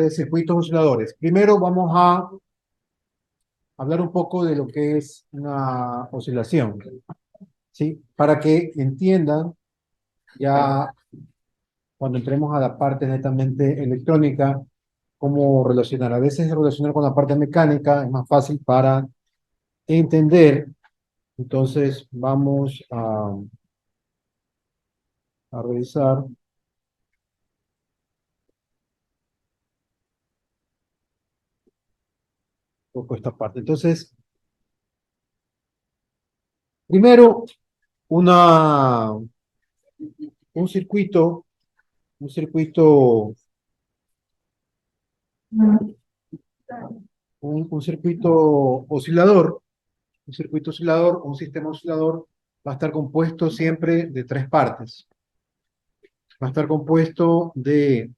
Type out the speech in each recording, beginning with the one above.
de circuitos osciladores. Primero vamos a hablar un poco de lo que es una oscilación, ¿sí? Para que entiendan ya cuando entremos a la parte netamente electrónica, cómo relacionar. A veces relacionar con la parte mecánica es más fácil para entender. Entonces vamos a revisar un poco esta parte. Entonces, primero, una, un circuito, un circuito, un circuito oscilador, un circuito oscilador, un sistema oscilador va a estar compuesto siempre de tres partes. Va a estar compuesto de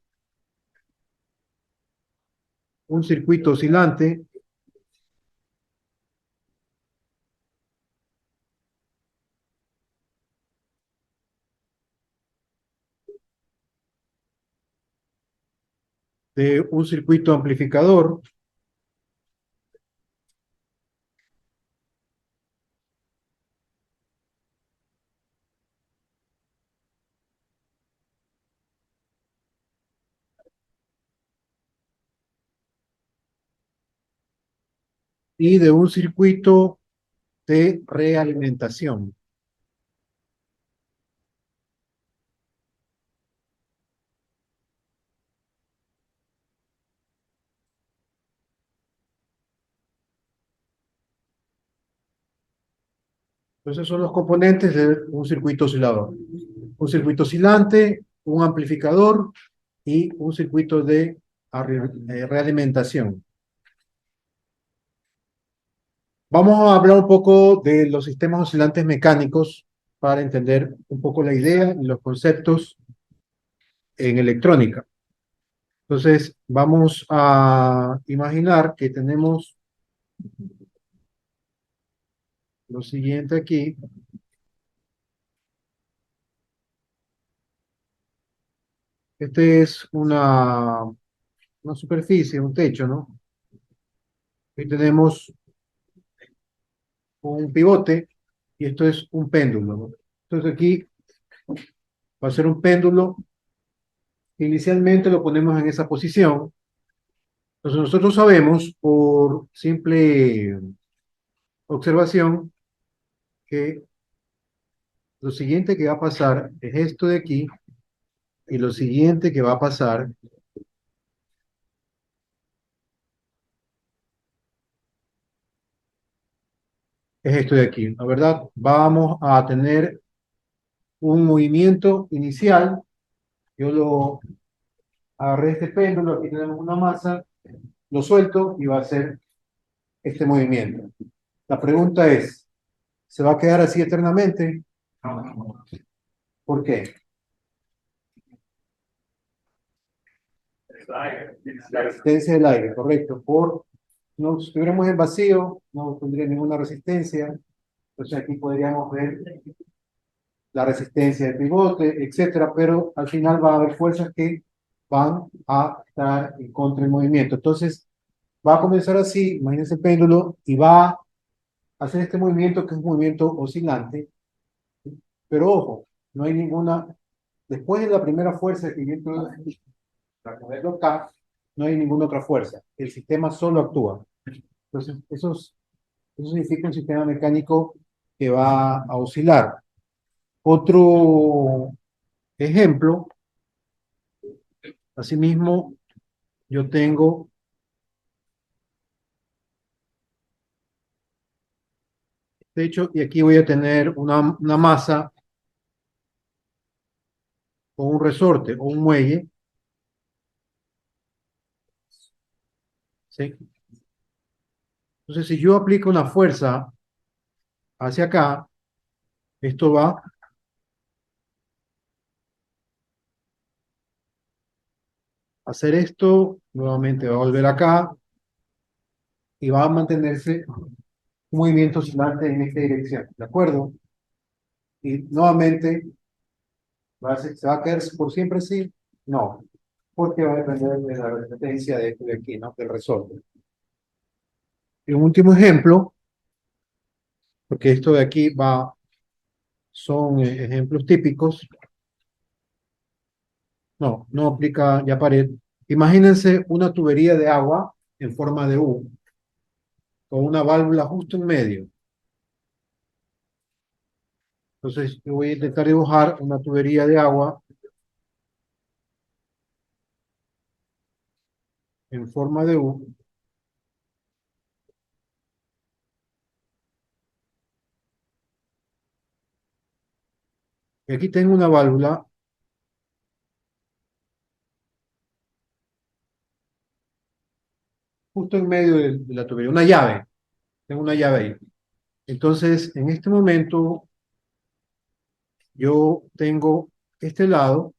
un circuito oscilante, de un circuito amplificador y de un circuito de realimentación. Entonces son los componentes de un circuito oscilador. Un circuito oscilante, un amplificador y un circuito de realimentación. Vamos a hablar un poco de los sistemas oscilantes mecánicos para entender un poco la idea y los conceptos en electrónica. Entonces, vamos a imaginar que tenemos lo siguiente aquí. Este es una superficie, un techo, ¿no? Aquí tenemos un pivote y esto es un péndulo, ¿no? Entonces aquí va a ser un péndulo. Inicialmente lo ponemos en esa posición. Entonces nosotros sabemos por simple observación que lo siguiente que va a pasar es esto de aquí y lo siguiente que va a pasar es esto de aquí, ¿la verdad? Vamos a tener un movimiento inicial. Yo lo agarré este péndulo, aquí tenemos una masa, lo suelto y va a hacer este movimiento. La pregunta es, ¿se va a quedar así eternamente? ¿Por qué? La resistencia del aire, correcto. No, si estuviéramos en vacío, no tendría ninguna resistencia. Entonces aquí podríamos ver la resistencia del pivote, etcétera, pero al final va a haber fuerzas que van a estar en contra del movimiento. Entonces va a comenzar así, imagínense el péndulo, y va a hacer este movimiento que es un movimiento oscilante, pero ojo, no hay ninguna, después de la primera fuerza que yo introducí para ponerlo acá, no hay ninguna otra fuerza. El sistema solo actúa. Entonces, eso significa un sistema mecánico que va a oscilar. Otro ejemplo, asimismo, yo tengo techo y aquí voy a tener una masa o un resorte o un muelle, ¿sí? Entonces, si yo aplico una fuerza hacia acá, esto va a hacer esto, nuevamente va a volver acá y va a mantenerse un movimiento oscilante en esta dirección, ¿de acuerdo? Y nuevamente, ¿se va a quedar por siempre así? No. porque va a depender de la resistencia de esto de aquí, ¿no? Del resorte. Y un último ejemplo, porque esto de aquí va, son ejemplos típicos. No, no aplica ya pared. Imagínense una tubería de agua en forma de U, con una válvula justo en medio. Entonces, yo voy a intentar dibujar una tubería de agua en forma de U. Y aquí tengo una válvula justo en medio de la tubería, una llave. Tengo una llave ahí. Entonces, en este momento, yo tengo este lado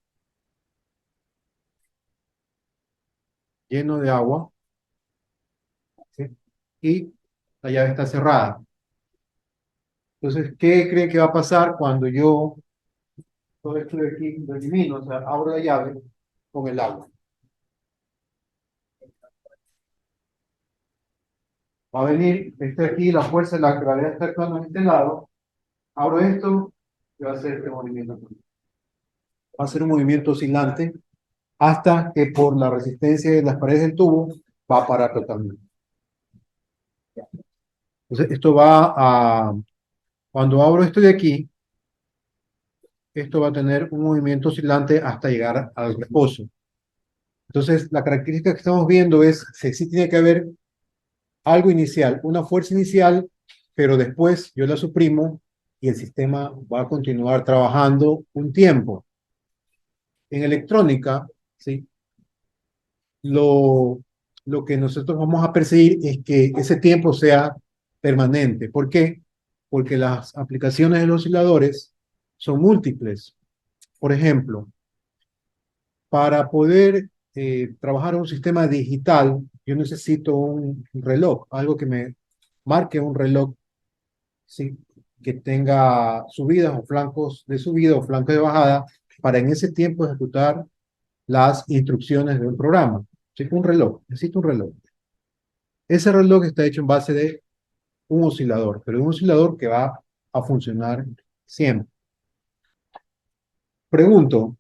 lleno de agua, ¿sí? Y la llave está cerrada. Entonces, ¿qué creen que va a pasar cuando yo todo esto de aquí lo elimino? O sea, abro la llave con el agua. Va a venir, este aquí, la fuerza de la gravedad está actuando en este lado. Abro esto y va a hacer este movimiento. Va a ser un movimiento oscilante hasta que por la resistencia de las paredes del tubo va a parar totalmente. Entonces, esto va a, cuando abro esto de aquí, esto va a tener un movimiento oscilante hasta llegar al reposo. Entonces, la característica que estamos viendo es que sí tiene que haber algo inicial, una fuerza inicial, pero después yo la suprimo y el sistema va a continuar trabajando un tiempo. En electrónica, ¿sí? lo, lo que nosotros vamos a perseguir es que ese tiempo sea permanente. ¿Por qué? Porque las aplicaciones de los osciladores son múltiples. Por ejemplo, para poder trabajar en un sistema digital, yo necesito un reloj, algo que me marque un reloj, ¿sí? Que tenga subidas o flancos de subida o flancos de bajada, para en ese tiempo ejecutar las instrucciones de un programa. ¿Sí? Un reloj, necesito un reloj. Ese reloj está hecho en base de un oscilador, pero un oscilador que va a funcionar siempre. Pregunto,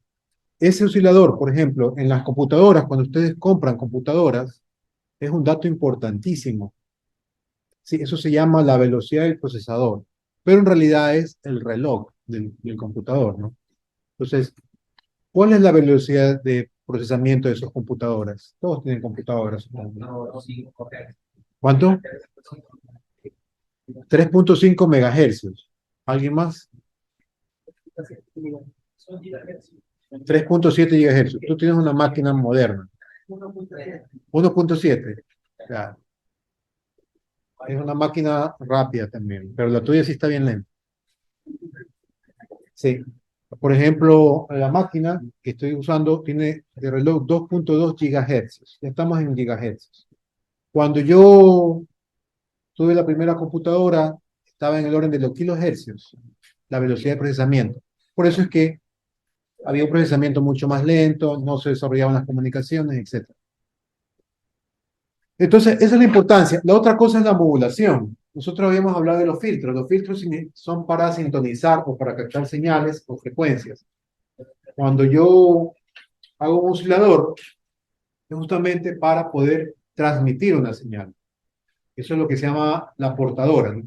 ese oscilador, por ejemplo, en las computadoras, cuando ustedes compran computadoras, es un dato importantísimo. Sí, eso se llama la velocidad del procesador, pero en realidad es el reloj del computador, ¿no? Entonces, ¿cuál es la velocidad de procesamiento de esas computadoras? Todos tienen computadoras, supongo. No, sí, correcto. ¿Cuánto? 3.5 megahercios. ¿Alguien más? 3.7 gigahercios. Tú tienes una máquina moderna. 1.7. Claro. Es una máquina rápida también, pero la tuya sí está bien lenta. Sí. Por ejemplo, la máquina que estoy usando tiene de reloj 2.2 gigahercios. Ya estamos en gigahercios. Cuando yo tuve la primera computadora, estaba en el orden de los kilohercios, la velocidad de procesamiento. Por eso es que había un procesamiento mucho más lento, no se desarrollaban las comunicaciones, etcétera. Entonces, esa es la importancia. La otra cosa es la modulación. Nosotros habíamos hablado de los filtros. Los filtros son para sintonizar o para captar señales o frecuencias. Cuando yo hago un oscilador, es justamente para poder transmitir una señal. Eso es lo que se llama la portadora, ¿no?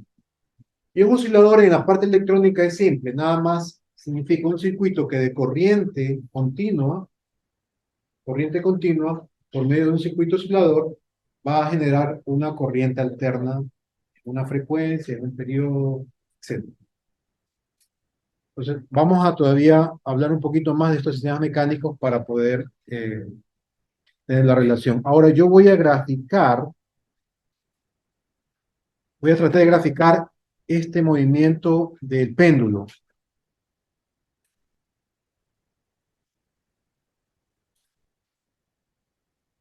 Y un oscilador en la parte electrónica es simple, nada más significa un circuito que de corriente continua, por medio de un circuito oscilador, va a generar una corriente alterna, una frecuencia, un periodo, etc. Entonces, vamos a todavía hablar un poquito más de estos sistemas mecánicos para poder tener la relación. Ahora yo voy a tratar de graficar este movimiento del péndulo.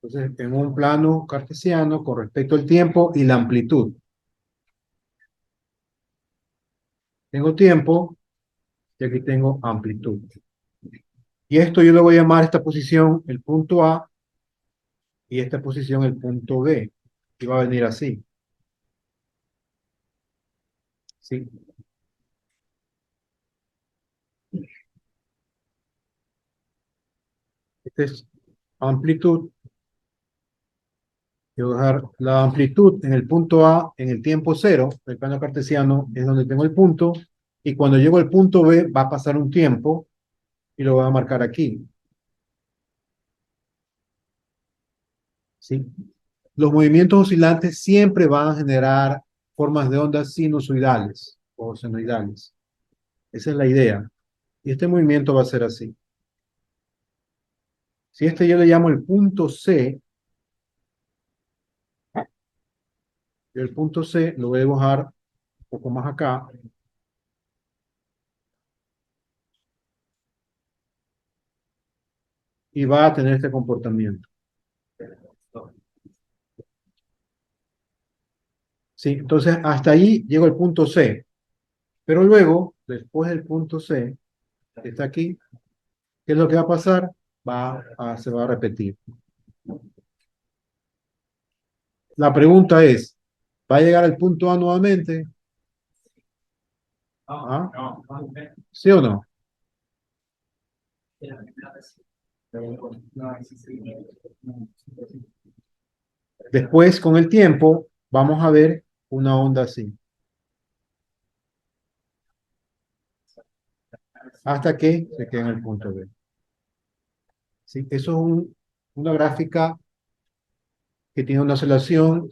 Entonces, en un plano cartesiano con respecto al tiempo y la amplitud. Tengo tiempo y aquí tengo amplitud. Y esto yo le voy a llamar esta posición el punto A y esta posición el punto B. Y va a venir así. ¿Sí? Esta es amplitud. Yo voy a dejar la amplitud en el punto A en el tiempo cero. El plano cartesiano es donde tengo el punto. Y cuando llego al punto B va a pasar un tiempo y lo voy a marcar aquí. ¿Sí? Los movimientos oscilantes siempre van a generar formas de ondas sinusoidales o senoidales. Esa es la idea. Y este movimiento va a ser así. Si este yo le llamo el punto C, y el punto C lo voy a dibujar un poco más acá, y va a tener este comportamiento. ¿Sí? Entonces, hasta ahí llego al punto C. Pero luego, después del punto C, que está aquí, ¿qué es lo que va a pasar? Se va a repetir. La pregunta es, ¿va a llegar al punto A nuevamente? ¿Ah? ¿Sí o no? Después, con el tiempo, vamos a ver una onda así, hasta que se quede en el punto B. ¿Sí? Eso es una gráfica que tiene una oscilación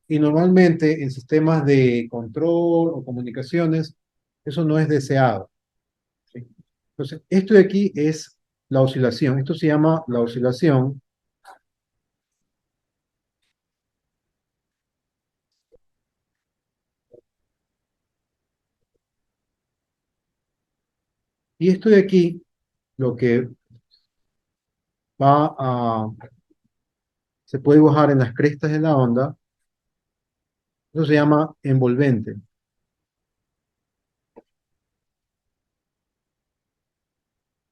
y normalmente en sistemas de control o comunicaciones, eso no es deseado. ¿Sí? Entonces, esto de aquí es la oscilación. Esto se llama la oscilación. Y esto de aquí, lo que va a, se puede dibujar en las crestas de la onda, eso se llama envolvente.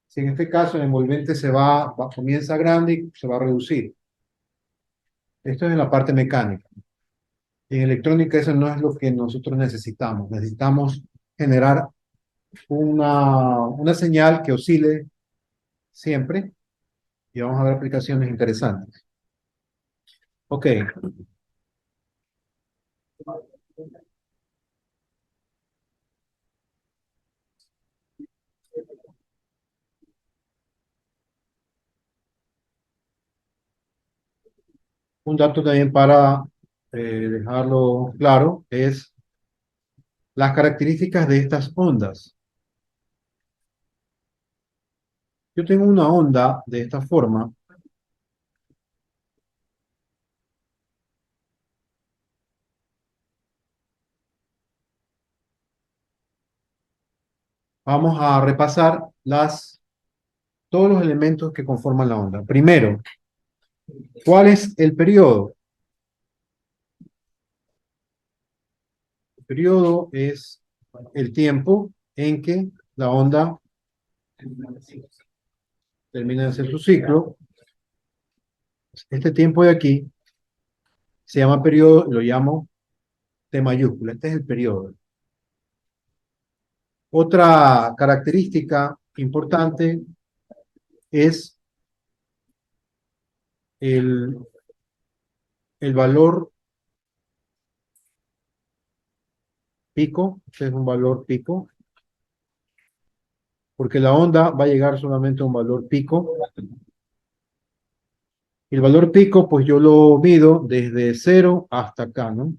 Si en este caso el envolvente comienza grande y se va a reducir. Esto es en la parte mecánica. En electrónica eso no es lo que nosotros necesitamos. Necesitamos generar una señal que oscile siempre y vamos a ver aplicaciones interesantes. Ok, un dato también para dejarlo claro es las características de estas ondas. Yo tengo una onda de esta forma. Vamos a repasar todos los elementos que conforman la onda. Primero, ¿cuál es el periodo? El periodo es el tiempo en que la onda termina de hacer su ciclo. Este tiempo de aquí se llama periodo, lo llamo T mayúscula. Este es el periodo. Otra característica importante es el, el valor pico. Este es un valor pico, porque la onda va a llegar solamente a un valor pico. El valor pico, pues yo lo mido desde cero hasta acá, ¿no?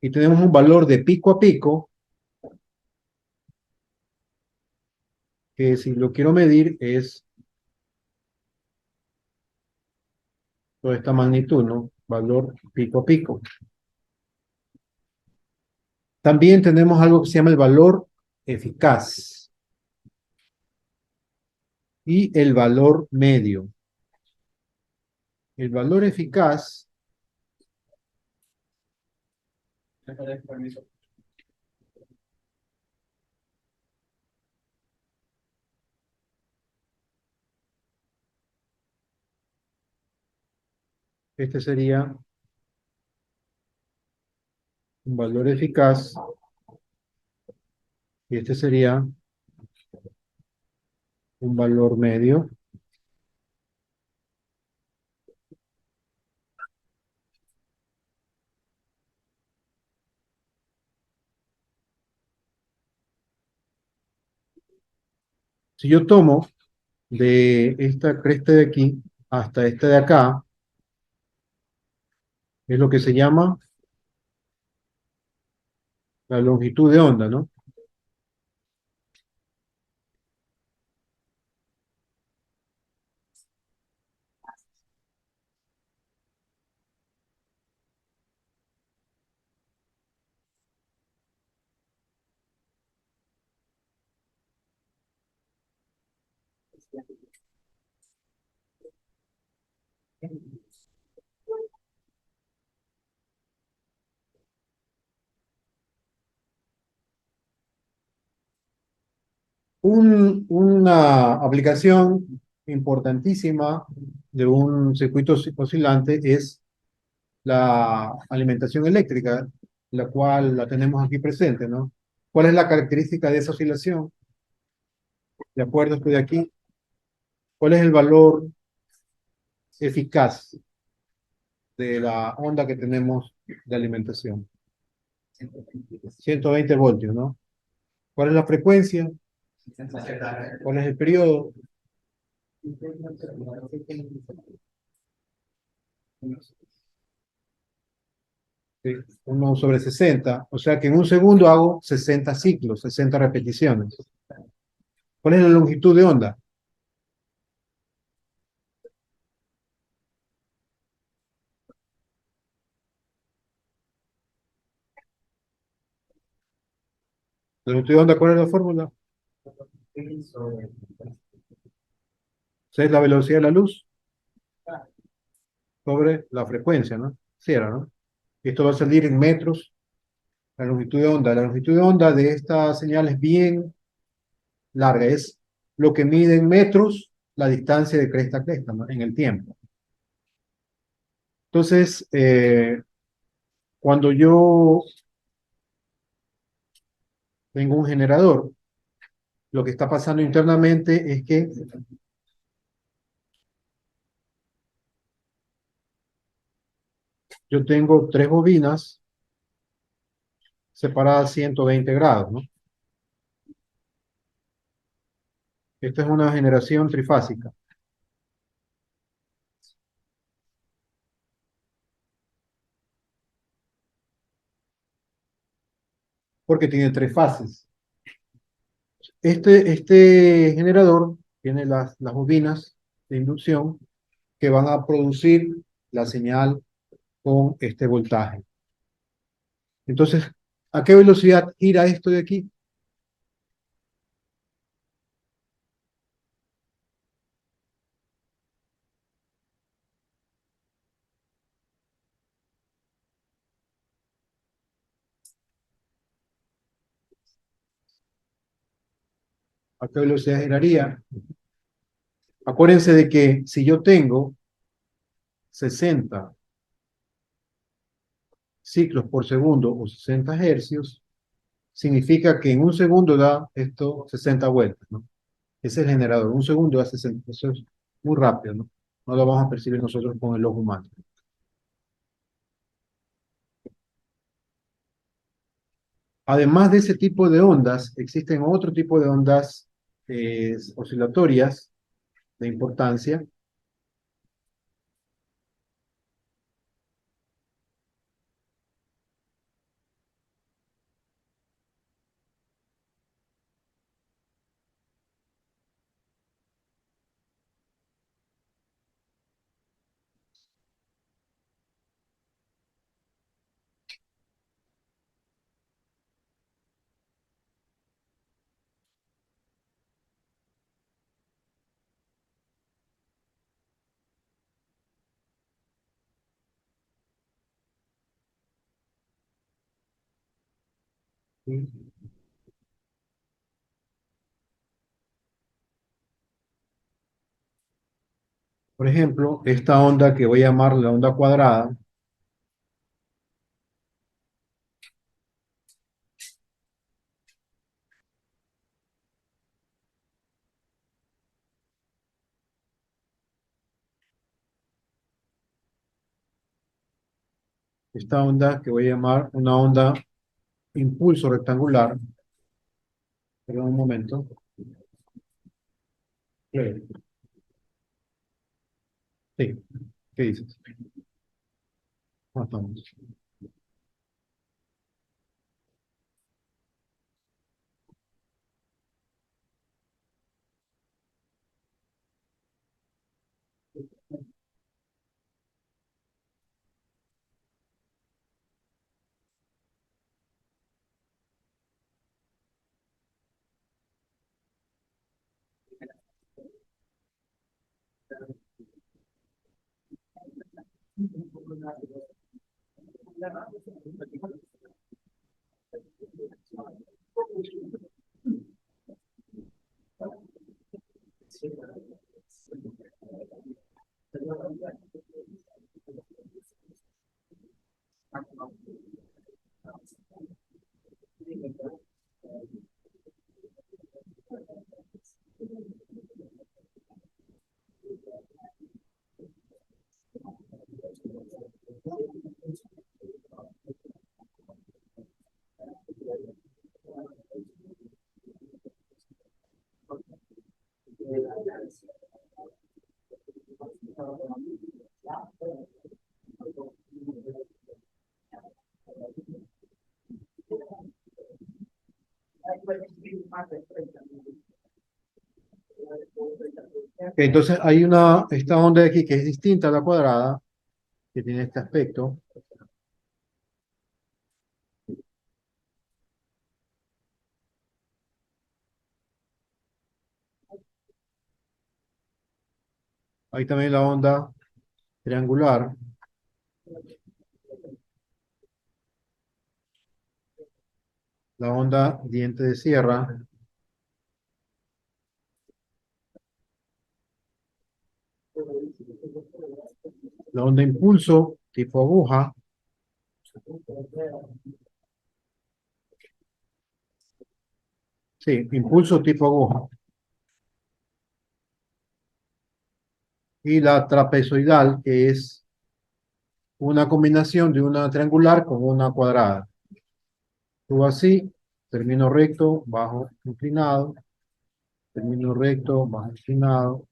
Y tenemos un valor de pico a pico, que si lo quiero medir es toda esta magnitud, ¿no? Valor pico a pico. También tenemos algo que se llama el valor eficaz y el valor medio. El valor eficaz Este sería un valor eficaz y este sería un valor medio. Si yo tomo de esta cresta de aquí hasta esta de acá, es lo que se llama la longitud de onda, ¿no? Una aplicación importantísima de un circuito oscilante es la alimentación eléctrica, la cual la tenemos aquí presente, ¿no? ¿Cuál es la característica de esa oscilación? De acuerdo, estoy aquí. ¿Cuál es el valor eficaz de la onda que tenemos de alimentación? 120 voltios, ¿no? ¿Cuál es la frecuencia? ¿Cuál es el periodo? Sí, 1/60. O sea que en un segundo hago 60 ciclos, 60 repeticiones. ¿Cuál es la longitud de onda? ¿La longitud de onda cuál es la fórmula? ¿Es la velocidad de la luz sobre la frecuencia, ¿no? Sí era, ¿no? Esto va a salir en metros, la longitud de onda. La longitud de onda de esta señal es bien larga, es lo que mide en metros la distancia de cresta a cresta, ¿no? En el tiempo. Entonces, cuando yo tengo un generador, lo que está pasando internamente es que yo tengo tres bobinas separadas 120 grados, ¿no? Esta es una generación trifásica, porque tiene tres fases. Este generador tiene las bobinas de inducción que van a producir la señal con este voltaje. Entonces, ¿a qué velocidad gira esto de aquí? ¿A qué velocidad giraría? Acuérdense de que si yo tengo 60 ciclos por segundo o 60 hercios, significa que en un segundo da esto 60 vueltas, ¿no? Ese es el generador, un segundo da 60, eso es muy rápido, ¿no? No lo vamos a percibir nosotros con el ojo humano. Además de ese tipo de ondas, existen otro tipo de ondas oscilatorias de importancia. ¿Sí? Por ejemplo, esta onda que voy a llamar la onda cuadrada, esta onda que voy a llamar una onda impulso rectangular. Perdón un momento. Sí, ¿qué dices? ¿Cómo estamos? Entonces hay esta onda de aquí que es distinta a la cuadrada, que tiene este aspecto. Hay también la onda triangular, la onda diente de sierra, la onda impulso tipo aguja, sí, impulso tipo aguja, y la trapezoidal, que es una combinación de una triangular con una cuadrada. Subo así, termino recto, bajo inclinado, termino recto, bajo inclinado.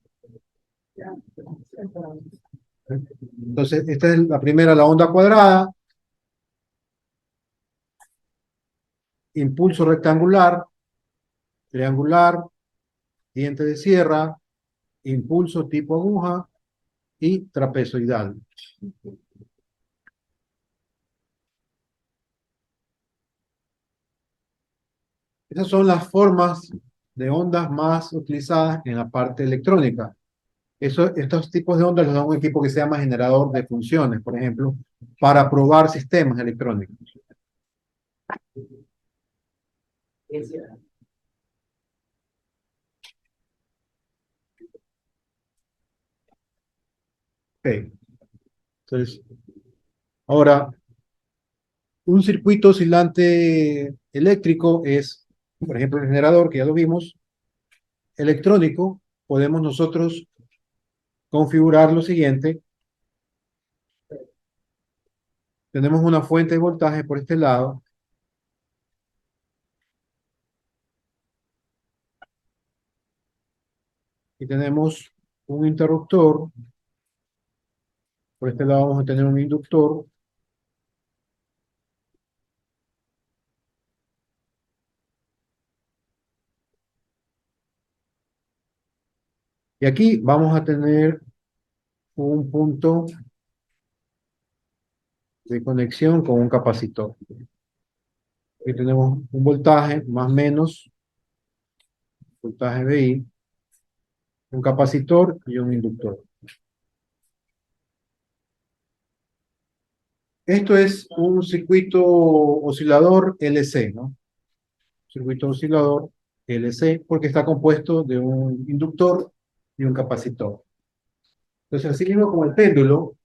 Entonces, esta es la primera, la onda cuadrada, impulso rectangular, triangular, diente de sierra, impulso tipo aguja y trapezoidal. Esas son las formas de ondas más utilizadas en la parte electrónica. Estos tipos de ondas los da un equipo que se llama generador de funciones, por ejemplo, para probar sistemas electrónicos. Ok. Entonces, ahora, un circuito oscilante eléctrico es, por ejemplo, el generador, que ya lo vimos, electrónico. Podemos nosotros configurar lo siguiente. Tenemos una fuente de voltaje por este lado y tenemos un interruptor. Por este lado vamos a tener un inductor. Y aquí vamos a tener un punto de conexión con un capacitor. Aquí tenemos un voltaje más o menos, voltaje VI, un capacitor y un inductor. Esto es un circuito oscilador LC, ¿no? Circuito oscilador LC, porque está compuesto de un inductor y un capacitor. Entonces, así mismo como el péndulo,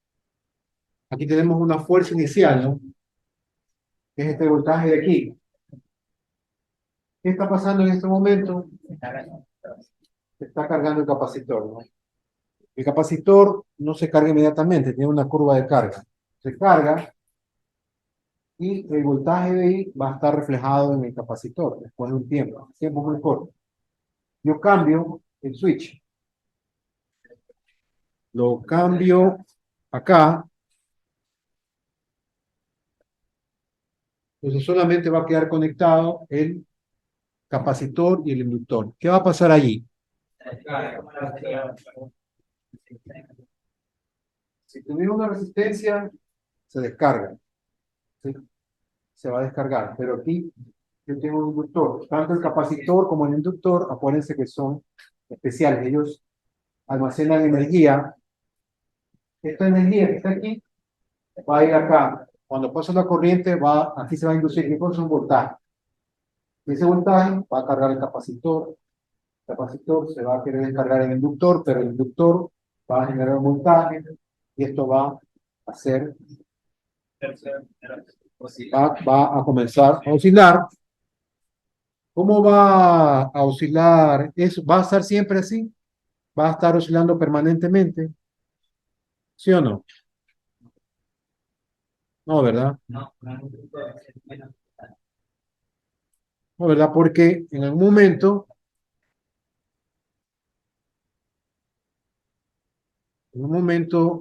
aquí tenemos una fuerza inicial, ¿no? Que es este voltaje de aquí. ¿Qué está pasando en este momento? Se está cargando el capacitor, ¿no? El capacitor no se carga inmediatamente, tiene una curva de carga. Se carga y el voltaje de ahí va a estar reflejado en el capacitor después de un tiempo muy corto. Yo cambio el switch, lo cambio acá, entonces solamente va a quedar conectado el capacitor y el inductor. ¿Qué va a pasar allí? Si tuviera una resistencia, se descarga, ¿sí? Se va a descargar, pero aquí yo tengo un inductor. Tanto el capacitor como el inductor, acuérdense que son especiales. Ellos almacenan energía. Esta energía que está aquí va a ir acá. Cuando pasa la corriente, aquí se va a inducir ¿qué cosa? Un voltaje. Y ese voltaje va a cargar el capacitor. El capacitor se va a querer descargar en el inductor, pero el inductor va a generar un voltaje y esto va a hacer, va a comenzar a oscilar. ¿Cómo va a oscilar eso? ¿Va a estar siempre así? ¿Va a estar oscilando permanentemente? ¿Sí o no? No, ¿verdad? No, ¿verdad? Porque en algún momento,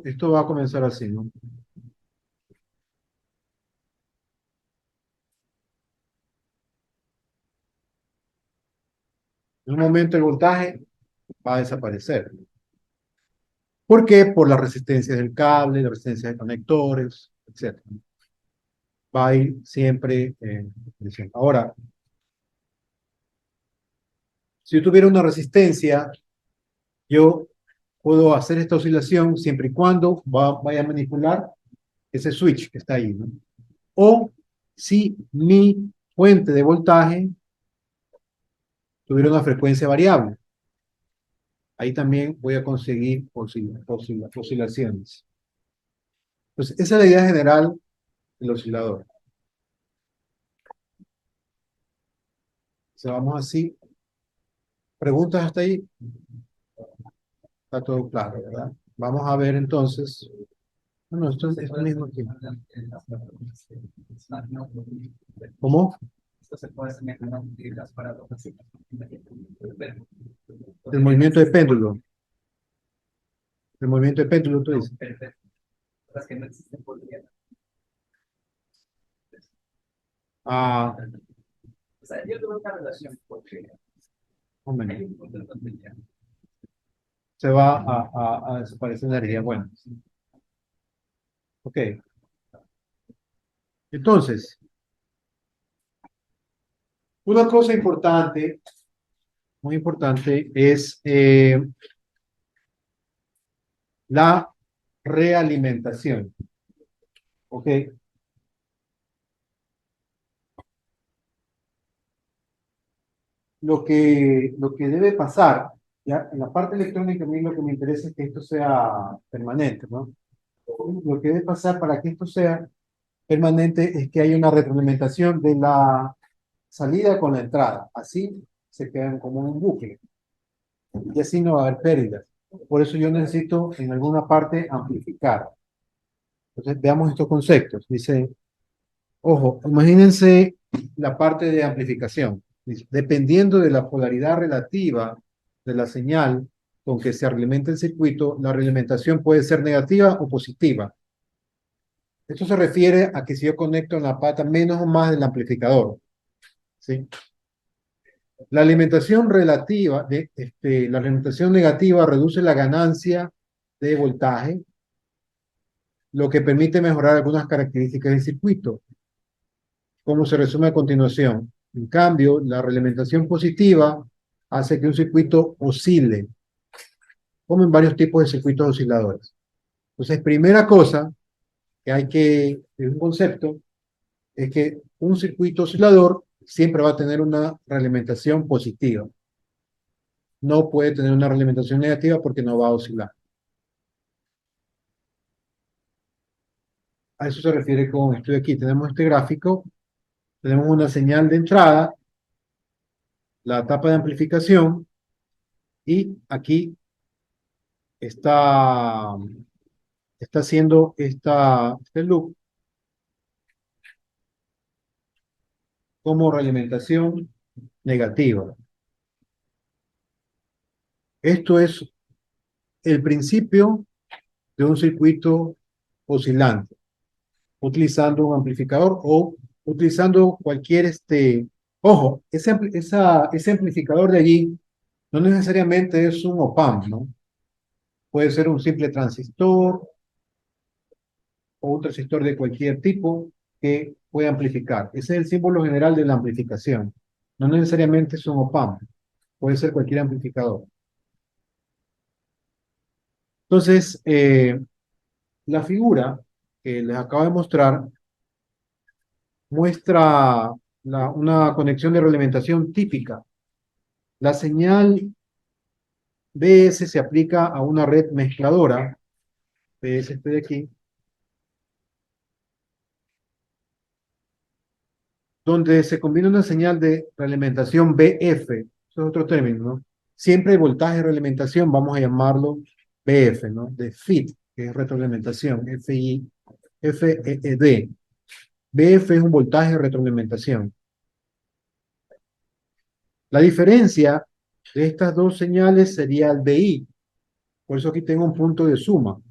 esto va a comenzar así, ¿no? En un momento el voltaje va a desaparecer. ¿Por qué? Por la resistencia del cable, la resistencia de conectores, etcétera. Va a ir siempre creciendo. Ahora, si yo tuviera una resistencia, yo puedo hacer esta oscilación siempre y cuando vaya a manipular ese switch que está ahí, ¿no? O si mi fuente de voltaje tuviera una frecuencia variable. Ahí también voy a conseguir oscilaciones. Entonces, esa es la idea general del oscilador. Si vamos así, preguntas hasta ahí, está todo claro, ¿verdad? Vamos a ver entonces. Bueno, esto es esto mismo aquí. ¿Cómo? El movimiento de péndulo. El movimiento de péndulo, tú dices. Ah, hombre, se va a desaparecer energía. Bueno, ok. Entonces, una cosa importante, muy importante, es la realimentación. ¿Ok? Lo que debe pasar, ya en la parte electrónica, a mí lo que me interesa es que esto sea permanente, ¿no? Lo que debe pasar para que esto sea permanente es que haya una retroalimentación de la salida con la entrada. Así se quedan como un bucle y así no va a haber pérdidas. Por eso yo necesito en alguna parte amplificar. Entonces veamos estos conceptos. Dice, ojo, imagínense la parte de amplificación. Dice, dependiendo de la polaridad relativa de la señal con que se alimenta el circuito, la realimentación puede ser negativa o positiva. Esto se refiere a que si yo conecto en la pata menos o más del amplificador, ¿sí? La alimentación relativa, la alimentación negativa reduce la ganancia de voltaje, lo que permite mejorar algunas características del circuito, como se resume a continuación. En cambio, la realimentación positiva hace que un circuito oscile, como en varios tipos de circuitos osciladores. Entonces, primera cosa es un concepto, es que un circuito oscilador siempre va a tener una realimentación positiva. No puede tener una realimentación negativa porque no va a oscilar. A eso se refiere con esto de aquí. Tenemos este gráfico, tenemos una señal de entrada, la etapa de amplificación, y aquí está, está haciendo este loop como realimentación negativa. Esto es el principio de un circuito oscilante, utilizando un amplificador o utilizando cualquier ojo, ese amplificador de allí no necesariamente es un op-amp, ¿no? Puede ser un simple transistor o un transistor de cualquier tipo que puede amplificar. Ese es el símbolo general de la amplificación. No necesariamente es un op-amp, puede ser cualquier amplificador. Entonces, la figura que les acabo de mostrar muestra una conexión de realimentación típica. La señal BS se aplica a una red mezcladora, BS estoy aquí, donde se combina una señal de realimentación BF, eso es otro término, ¿no? Siempre el voltaje de realimentación vamos a llamarlo BF, ¿no? De FIT, que es retroalimentación, FI, FEED. BF es un voltaje de retroalimentación. La diferencia de estas dos señales sería el BI, por eso aquí tengo un punto de suma,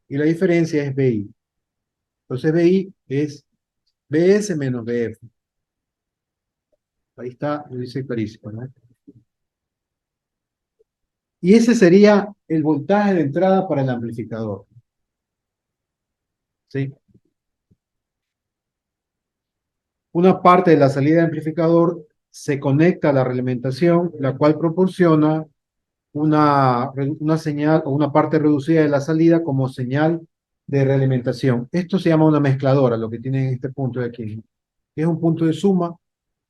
y la diferencia es BI. Entonces BI es BS menos BF. Ahí está, lo dice clarísimo, ¿no? Y ese sería el voltaje de entrada para el amplificador, ¿sí? Una parte de la salida de amplificador se conecta a la realimentación, la cual proporciona una señal o una parte reducida de la salida como señal de realimentación. Esto se llama una mezcladora, lo que tiene en este punto de aquí. Es un punto de suma,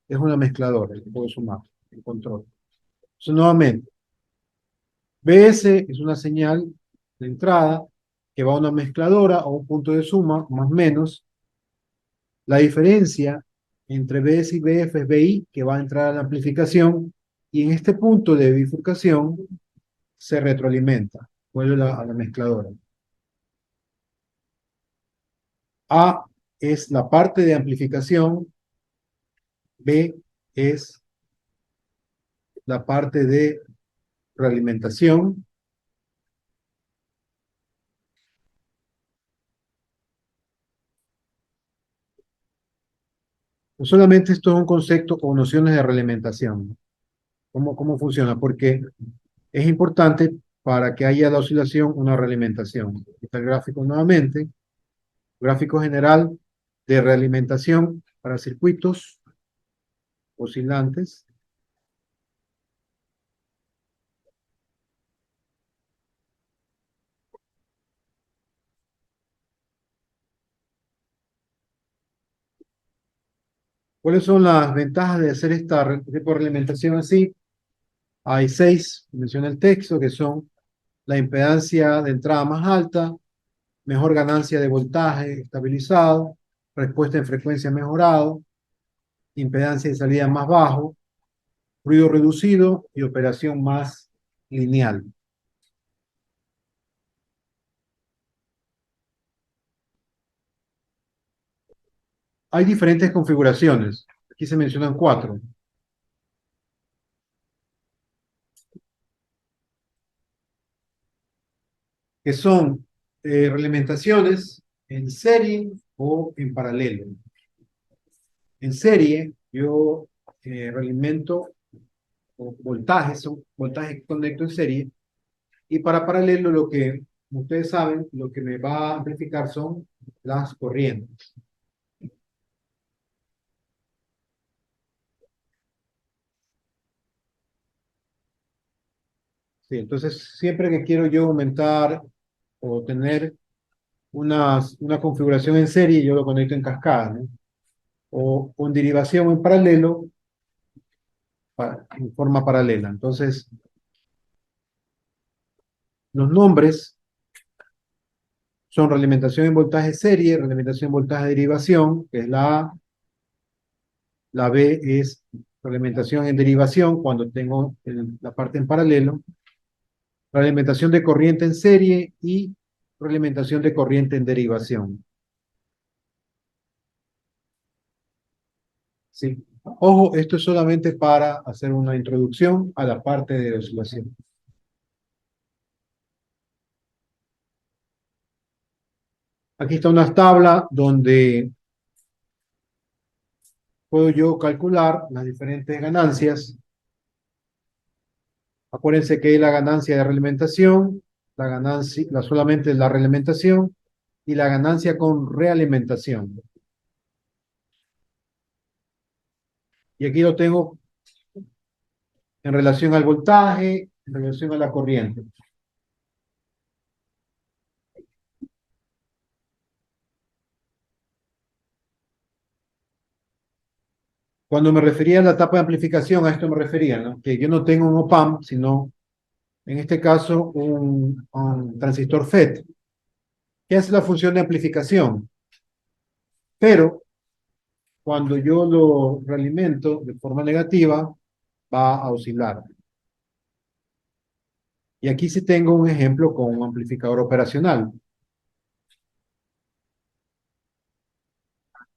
es una mezcladora, el que puedo sumar, el control. Entonces, nuevamente, BS es una señal de entrada que va a una mezcladora o un punto de suma, más o menos. La diferencia entre BS y BF es BI, que va a entrar a la amplificación, y en este punto de bifurcación se retroalimenta, vuelve a la mezcladora. A es la parte de amplificación, B es la parte de realimentación. No solamente esto es un concepto o nociones de realimentación. ¿Cómo funciona? Porque es importante para que haya la oscilación una realimentación. Aquí está el gráfico nuevamente. Gráfico general de realimentación para circuitos oscilantes. ¿Cuáles son las ventajas de hacer esta tipo de realimentación así? Hay 6, menciona el texto, que son la impedancia de entrada más alta, mejor ganancia de voltaje estabilizado, respuesta en frecuencia mejorado, impedancia de salida más bajo, ruido reducido y operación más lineal. Hay diferentes configuraciones. Aquí se mencionan 4, que son realimentaciones en serie o en paralelo. En serie, yo realimento voltajes, son voltajes que conecto en serie, y para paralelo lo que, como ustedes saben, lo que me va a amplificar son las corrientes. Sí, entonces, siempre que quiero yo aumentar o tener una configuración en serie, yo lo conecto en cascada, ¿no? O con derivación en paralelo, en forma paralela. Entonces, los nombres son realimentación en voltaje serie, realimentación en voltaje de derivación, que es la A. La B es realimentación en derivación, cuando tengo la parte en paralelo. Realimentación de corriente en serie y realimentación de corriente en derivación. ¿Sí? Ojo, esto es solamente para hacer una introducción a la parte de oscilación. Aquí está una tabla donde puedo yo calcular las diferentes ganancias. Acuérdense que hay la ganancia de realimentación, solamente la realimentación y la ganancia con realimentación. Y aquí lo tengo en relación al voltaje, en relación a la corriente. Cuando me refería a la etapa de amplificación, a esto me refería, ¿no? Que yo no tengo un op-amp, sino, en este caso, un transistor FET, que hace la función de amplificación. Pero, cuando yo lo realimento de forma negativa, va a oscilar. Y aquí sí tengo un ejemplo con un amplificador operacional.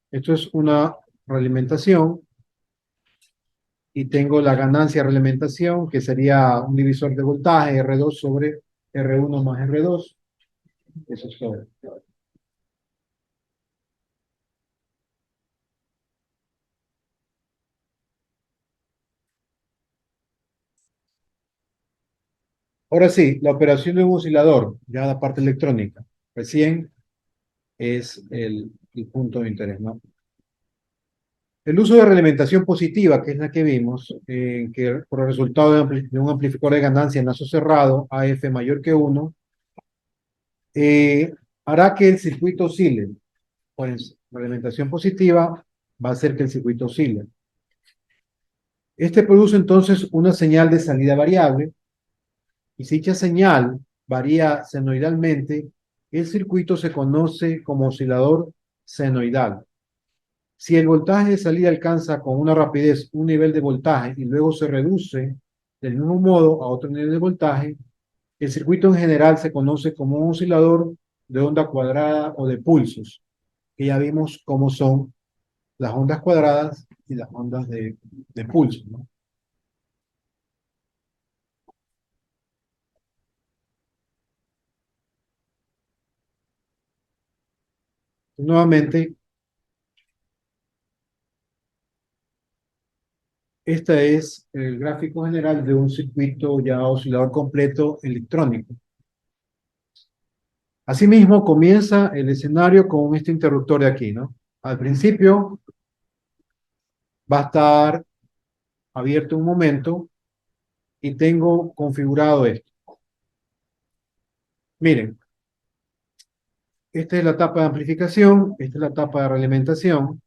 Esto es una realimentación y tengo la ganancia de realimentación, que sería un divisor de voltaje, R2 sobre R1 más R2. Eso es todo. Ahora sí, la operación de un oscilador, ya la parte electrónica, recién es el punto de interés, ¿no? El uso de realimentación positiva, que es la que vimos, que por el resultado de un amplificador de ganancia en lazo cerrado, AF mayor que 1, hará que el circuito oscile. Pues la realimentación positiva va a hacer que el circuito oscile. Este produce entonces una señal de salida variable, y si dicha señal varía senoidalmente, el circuito se conoce como oscilador senoidal. Si el voltaje de salida alcanza con una rapidez un nivel de voltaje y luego se reduce del mismo modo a otro nivel de voltaje, el circuito en general se conoce como un oscilador de onda cuadrada o de pulsos, que ya vimos cómo son las ondas cuadradas y las ondas de pulso, ¿no? Nuevamente, este es el gráfico general de un circuito ya oscilador completo electrónico. Asimismo, comienza el escenario con este interruptor de aquí, ¿no? Al principio va a estar abierto un momento y tengo configurado esto. Miren, esta es la etapa de amplificación, esta es la etapa de realimentación.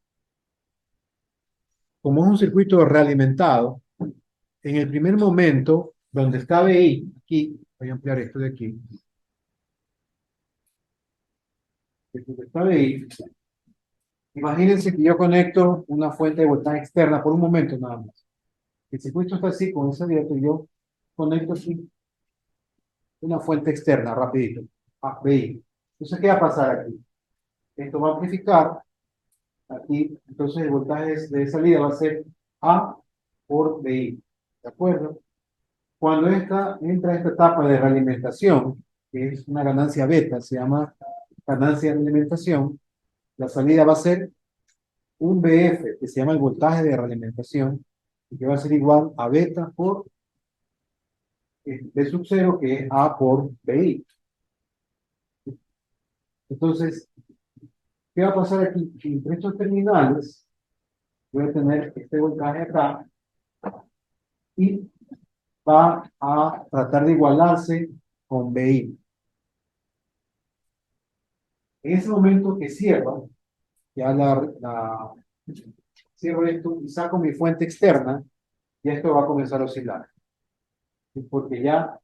Como es un circuito realimentado, en el primer momento, donde está BI, aquí, voy a ampliar esto de aquí, donde está BI, imagínense que yo conecto una fuente de voltaje externa por un momento nada más. El circuito está así, con ese abierto, y yo conecto aquí una fuente externa, rapidito, a BI. Entonces, ¿qué va a pasar aquí? Esto va a amplificar aquí, entonces el voltaje de salida va a ser A por BI. ¿De acuerdo? Cuando entra esta etapa de realimentación, que es una ganancia beta, se llama ganancia de realimentación, la salida va a ser un BF, que se llama el voltaje de realimentación, y que va a ser igual a beta por B sub 0, que es A por BI. Entonces, ¿qué va a pasar aquí? Entre estos terminales, voy a tener este voltaje acá, y va a tratar de igualarse con BI. En ese momento que cierro, ya cierro esto y saco mi fuente externa, y esto va a comenzar a oscilar. Porque ya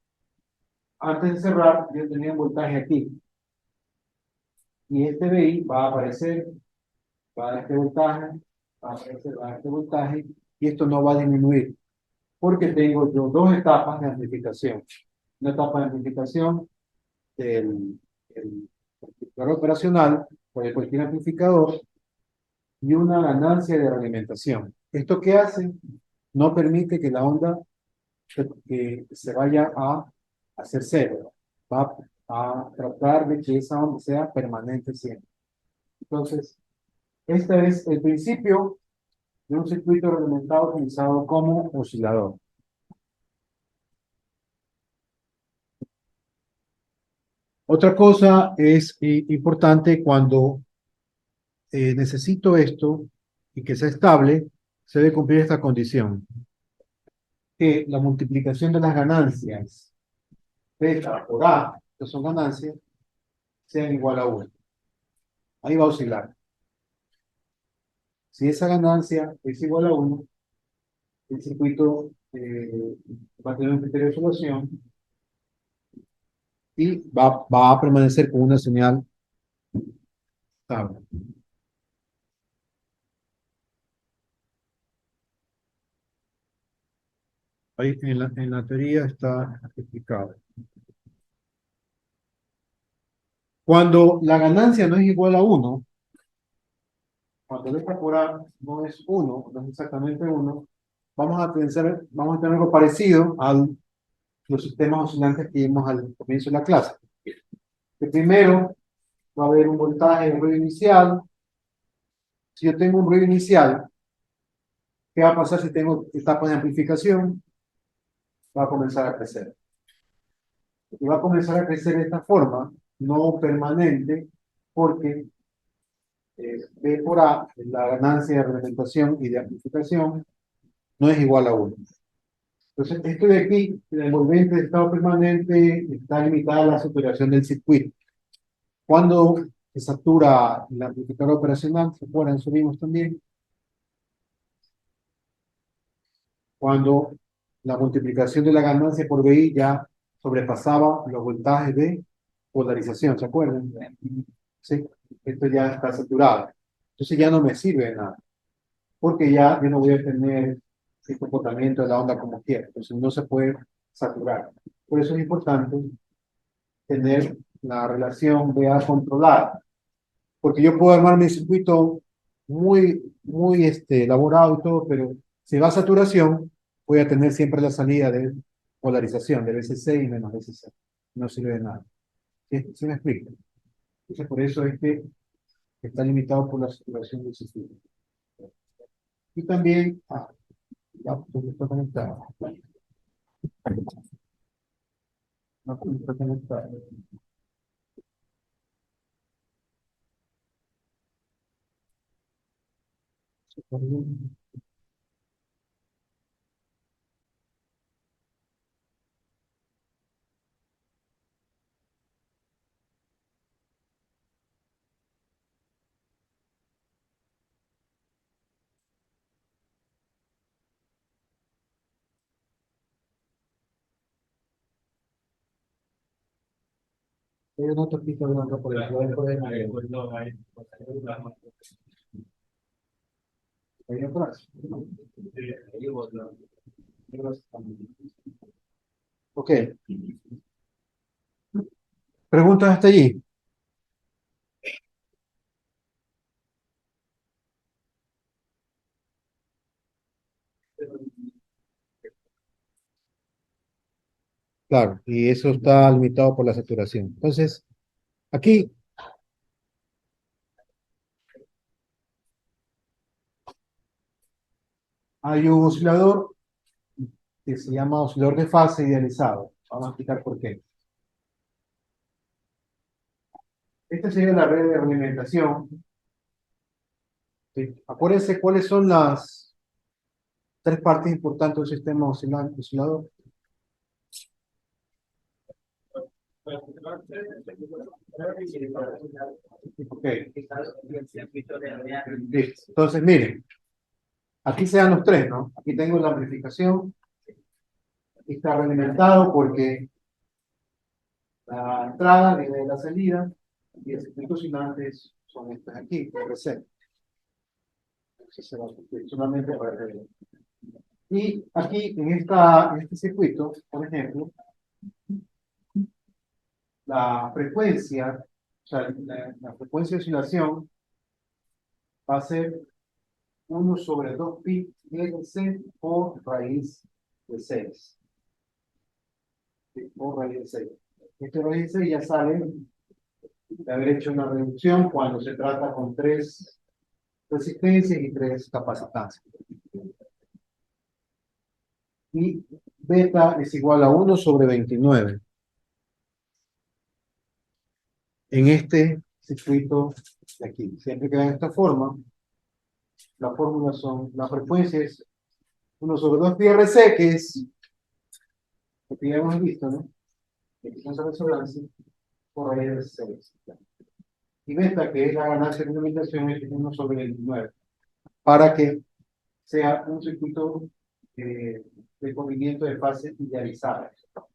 antes de cerrar, yo tenía un voltaje aquí. y este BI va a aparecer, va a dar este voltaje, va a aparecer, va a dar este voltaje, y esto no va a disminuir, porque tengo yo dos etapas de amplificación. Una etapa de amplificación del amplificador operacional por el cualquier amplificador y una ganancia de realimentación. ¿Esto qué hace? No permite que la onda que se vaya a hacer cero. Va a tratar de que esa onda sea permanente siempre. Entonces, este es el principio de un circuito reglamentado utilizado como oscilador. Otra cosa es importante cuando necesito esto y que sea estable, se debe cumplir esta condición, que la multiplicación de las ganancias beta por A, que son ganancias, sean igual a 1. Ahí va a oscilar. Si esa ganancia es igual a 1, el circuito va a tener un criterio de oscilación y va a permanecer con una señal estable. Ahí en la teoría está explicado. Cuando la ganancia no es igual a 1, cuando el beta por A no es 1, no es exactamente 1, vamos a tener algo parecido a los sistemas oscilantes que vimos al comienzo de la clase. Que primero va a haber un voltaje de ruido inicial. Si yo tengo un ruido inicial, ¿qué va a pasar si tengo etapas de amplificación? Va a comenzar a crecer. Y va a comenzar a crecer de esta forma, no permanente, porque B por A, la ganancia de representación y de amplificación, no es igual a 1. Entonces, esto de aquí, el envolvente de estado permanente, está limitada a la saturación del circuito. Cuando se satura el amplificador operacional, se acuerdan, subimos también, cuando la multiplicación de la ganancia por BI ya sobrepasaba los voltajes de polarización, ¿se acuerdan? Sí, esto ya está saturado. Entonces ya no me sirve de nada, porque ya yo no voy a tener el comportamiento de la onda como quiera. Entonces no se puede saturar. Por eso es importante tener la relación BA controlada, porque yo puedo armar mi circuito muy elaborado y todo, pero si va a saturación, voy a tener siempre la salida de polarización, de BCC y menos BCC. No sirve de nada. ¿Sí? ¿Sí me explico? Entonces, por eso es que está limitado por la saturación del circuito. Y también, ya, pues, está conectado. No, pues, está conectado. Hay una tortita blanca por el lado de ahí atrás. Ok. ¿Preguntas hasta allí? Claro, y eso está limitado por la saturación. Entonces, aquí hay un oscilador que se llama oscilador de fase idealizado. Vamos a explicar por qué. Esta sería la red de realimentación. ¿Sí? Acuérdense cuáles son las tres partes importantes del sistema oscilador. Ok. Listo. Entonces, miren, aquí se dan los tres, ¿no? Aquí tengo la amplificación, aquí está realimentado porque la entrada viene de la salida, Y el circuito oscilantes son estos aquí, RC. Entonces se va solamente para el. Y aquí, en este circuito, por ejemplo, la frecuencia, o sea, la frecuencia de oscilación va a ser 1/2 pi RC por raíz de 6. Por raíz de 6. Este raíz de 6 ya sale de haber hecho una reducción cuando se trata con 3 resistencias y 3 capacitantes. Y beta es igual a 1/29 en este circuito de aquí. Siempre queda de esta forma. La fórmula son, la frecuencia es 1/2πRC, que es lo que ya hemos visto, ¿no? Eficiencia de resonancia por raíz de 6. Y beta, que es la ganancia de movimentación, es 1/29. Para que sea un circuito de movimiento de fase idealizada. Esto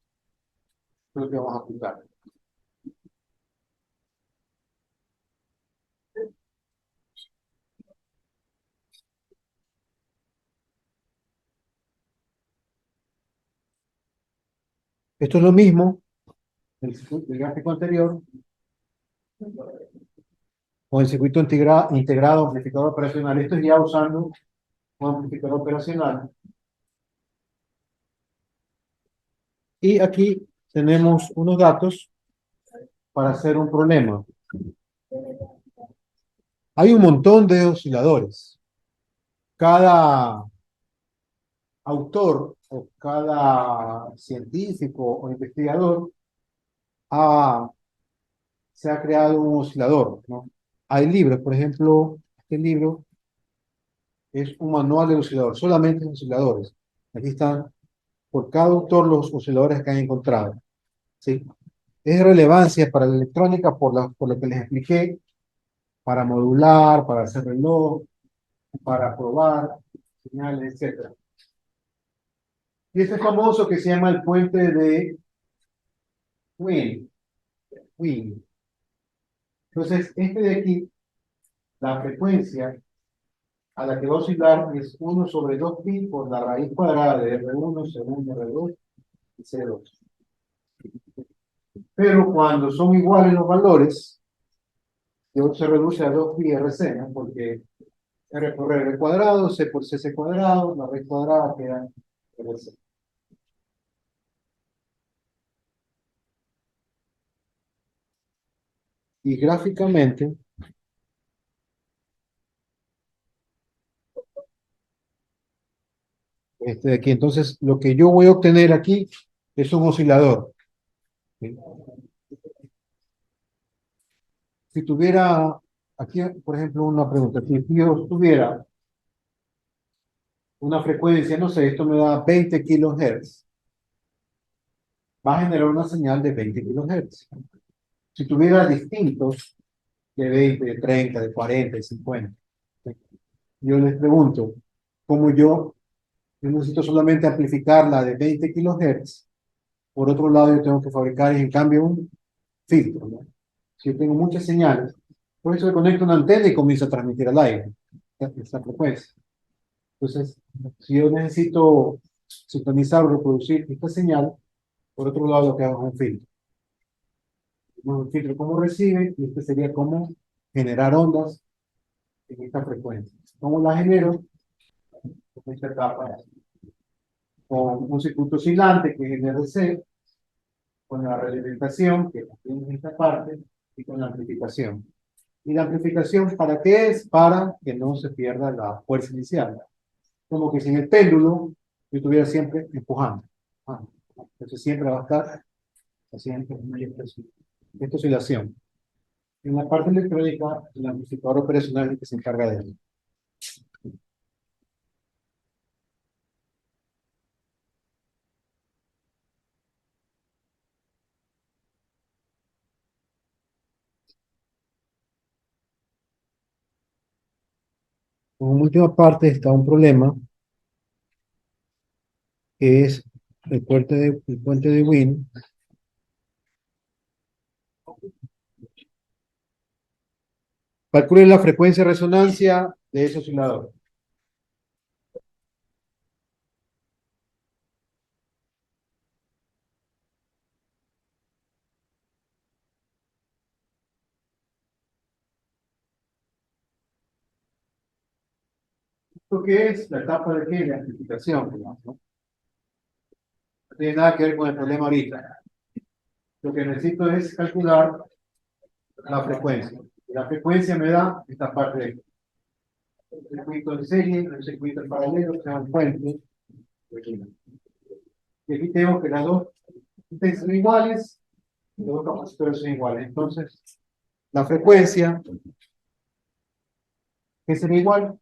es lo que vamos a aplicar. Esto es lo mismo del gráfico anterior con el circuito integrado amplificador operacional. Esto es ya usando un amplificador operacional. Y aquí tenemos unos datos para hacer un problema. Hay un montón de osciladores. Cada autor o cada científico o investigador se ha creado un oscilador, ¿no? Hay libros, por ejemplo, este libro es un manual de oscilador, solamente de osciladores. Aquí están por cada autor los osciladores que han encontrado, ¿sí? Es de relevancia para la electrónica por lo que les expliqué, para modular, para hacer reloj, para probar señales, etcétera. Y este famoso que se llama el puente de Wien. Wien. Entonces, este de aquí, la frecuencia a la que va a oscilar es 1/2pi por la raíz cuadrada de R1 según R2 y C2. Pero cuando son iguales los valores, se reduce a 2pi RC, ¿no? Porque R por R cuadrado, C por CC cuadrado, la raíz cuadrada queda RC. Y gráficamente, este de aquí, entonces, lo que yo voy a obtener aquí es un oscilador. ¿Sí? Si tuviera, aquí, por ejemplo, una pregunta, si yo tuviera una frecuencia, no sé, esto me da 20 kilohertz, va a generar una señal de 20 kilohertz. Si tuviera distintos de 20, de 30, de 40, de 50, yo les pregunto, ¿cómo yo necesito solamente amplificar la de 20 kilohertz? Por otro lado, yo tengo que fabricar en cambio un filtro, ¿no? Si yo tengo muchas señales, por eso le conecto una antena y comienzo a transmitir al aire esta frecuencia. Entonces, si yo necesito sintonizar o reproducir esta señal, por otro lado lo que hago es un filtro. Un filtro como recibe, y este sería como generar ondas en esta frecuencia. ¿Cómo la genero? Con esta etapa, con un circuito oscilante que es el RC, con la realimentación, que también es esta parte, y con la amplificación. ¿Y la amplificación para qué es? Para que no se pierda la fuerza inicial. Como que sin el péndulo yo estuviera siempre empujando. Entonces siempre va a estar haciendo esta oscilación. En la parte electrónica, el amplificador operacional es el que se encarga de ello. Como última parte está un problema que es el puente de Wien, Calcule la frecuencia de resonancia de ese oscilador. ¿Esto qué es? La etapa de qué? De amplificación, digamos, ¿no? No tiene nada que ver con el problema ahorita. Lo que necesito es calcular la frecuencia. La frecuencia me da esta parte de aquí. El circuito en serie, el circuito en paralelo, se llama puente. Y aquí tengo que las dos son iguales, y los dos capacitores son iguales. Entonces, la frecuencia, ¿qué sería igual?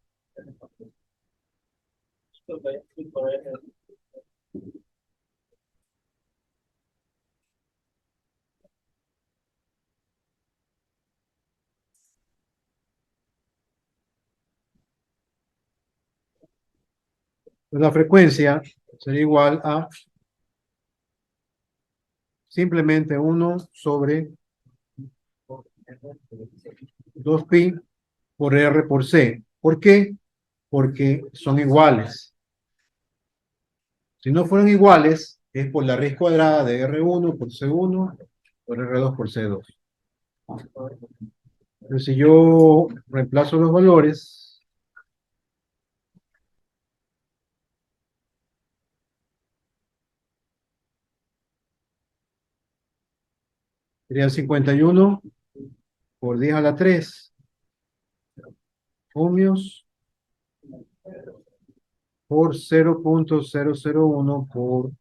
Pues la frecuencia sería igual a simplemente 1/2pi por R por C. ¿Por qué? Porque son iguales. Si no fueran iguales, es por la raíz cuadrada de R1 por C1 por R2 por C2. Entonces, si yo reemplazo los valores, serían 51 por 10 a la 3 ohmios por 0,001 por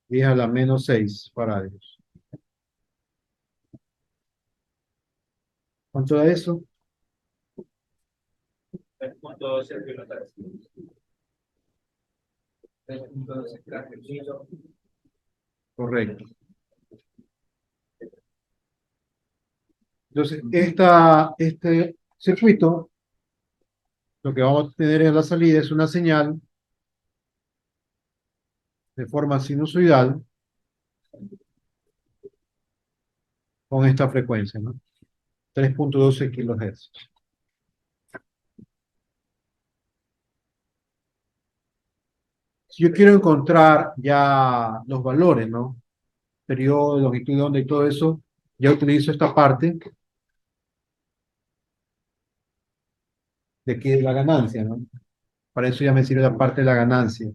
10 a la menos 6 faradios. ¿Cuánto da eso? 3.12. Correcto. Entonces, este circuito, lo que vamos a tener en la salida es una señal de forma sinusoidal con esta frecuencia, ¿no? 3.12 kilohertz. Si yo quiero encontrar ya los valores, ¿no? Periodo, longitud de onda y todo eso, ya utilizo esta parte de aquí de la ganancia, ¿no? Para eso ya me sirve la parte de la ganancia.